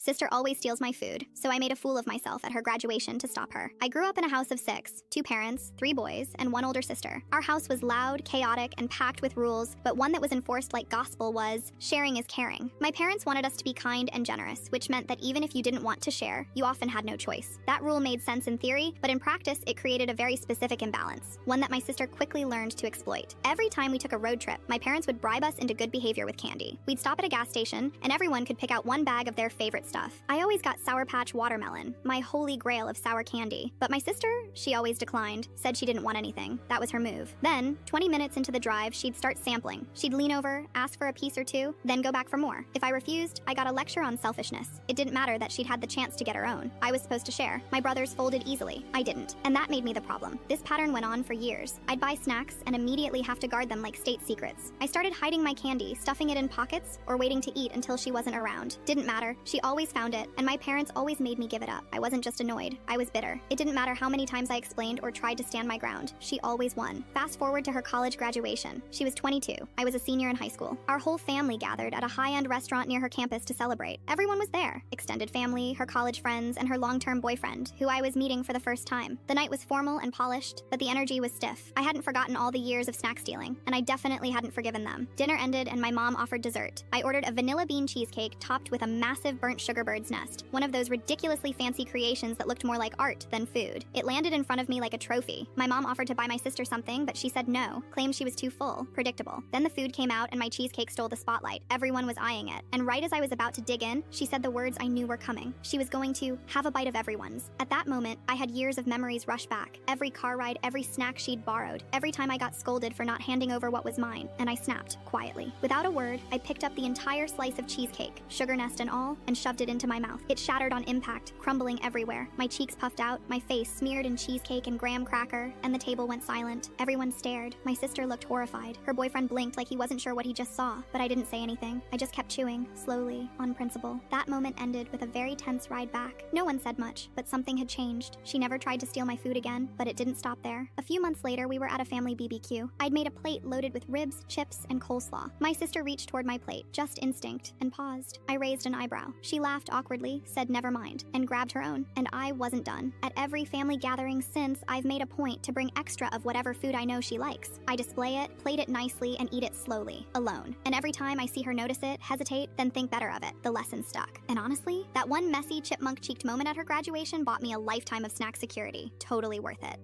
Sister always steals my food, so I made a fool of myself at her graduation to stop her. I grew up in a house of 6, 2 parents, 3 boys, and 1 older sister. Our house was loud, chaotic, and packed with rules, but one that was enforced like gospel was, sharing is caring. My parents wanted us to be kind and generous, which meant that even if you didn't want to share, you often had no choice. That rule made sense in theory, but in practice, it created a very specific imbalance, one that my sister quickly learned to exploit. Every time we took a road trip, my parents would bribe us into good behavior with candy. We'd stop at a gas station, and everyone could pick out one bag of their favorite stuff. I always got Sour Patch Watermelon, my holy grail of sour candy. But my sister, she always declined, said she didn't want anything. That was her move. Then, 20 minutes into the drive, she'd start sampling. She'd lean over, ask for a piece or two, then go back for more. If I refused, I got a lecture on selfishness. It didn't matter that she'd had the chance to get her own. I was supposed to share. My brothers folded easily. I didn't. And that made me the problem. This pattern went on for years. I'd buy snacks and immediately have to guard them like state secrets. I started hiding my candy, stuffing it in pockets, or waiting to eat until she wasn't around. Didn't matter. She always found it, and my parents always made me give it up. I wasn't just annoyed. I was bitter. It didn't matter how many times I explained or tried to stand my ground. She always won. Fast forward to her college graduation. She was 22. I was a senior in high school. Our whole family gathered at a high-end restaurant near her campus to celebrate. Everyone was there. Extended family, her college friends, and her long-term boyfriend, who I was meeting for the first time. The night was formal and polished, but the energy was stiff. I hadn't forgotten all the years of snack stealing, and I definitely hadn't forgiven them. Dinner ended and my mom offered dessert. I ordered a vanilla bean cheesecake topped with a massive burnt sugar bird's nest, one of those ridiculously fancy creations that looked more like art than food. It landed in front of me like a trophy. My mom offered to buy my sister something, but she said no, claimed she was too full. Predictable. Then the food came out and my cheesecake stole the spotlight. Everyone was eyeing it. And right as I was about to dig in, she said the words I knew were coming. She was going to have a bite of everyone's. At that moment, I had years of memories rush back. Every car ride, every snack she'd borrowed. Every time I got scolded for not handing over what was mine. And I snapped, quietly. Without a word, I picked up the entire slice of cheesecake, sugar nest and all, and shoved it into my mouth. It shattered on impact, crumbling everywhere. My cheeks puffed out, my face smeared in cheesecake and graham cracker, and the table went silent. Everyone stared. My sister looked horrified. Her boyfriend blinked like he wasn't sure what he just saw, but I didn't say anything. I just kept chewing, slowly, on principle. That moment ended with a very tense ride back. No one said much, but something had changed. She never tried to steal my food again, but it didn't stop there. A few months later, we were at a family BBQ. I'd made a plate loaded with ribs, chips, and coleslaw. My sister reached toward my plate, just instinct, and paused. I raised an eyebrow. She laughed awkwardly, said never mind, and grabbed her own. And I wasn't done. At every family gathering since, I've made a point to bring extra of whatever food I know she likes. I display it, plate it nicely, and eat it slowly, alone. And every time I see her notice it, hesitate, then think better of it. The lesson stuck. And honestly, that one messy, chipmunk-cheeked moment at her graduation bought me a lifetime of snack security. Totally worth it.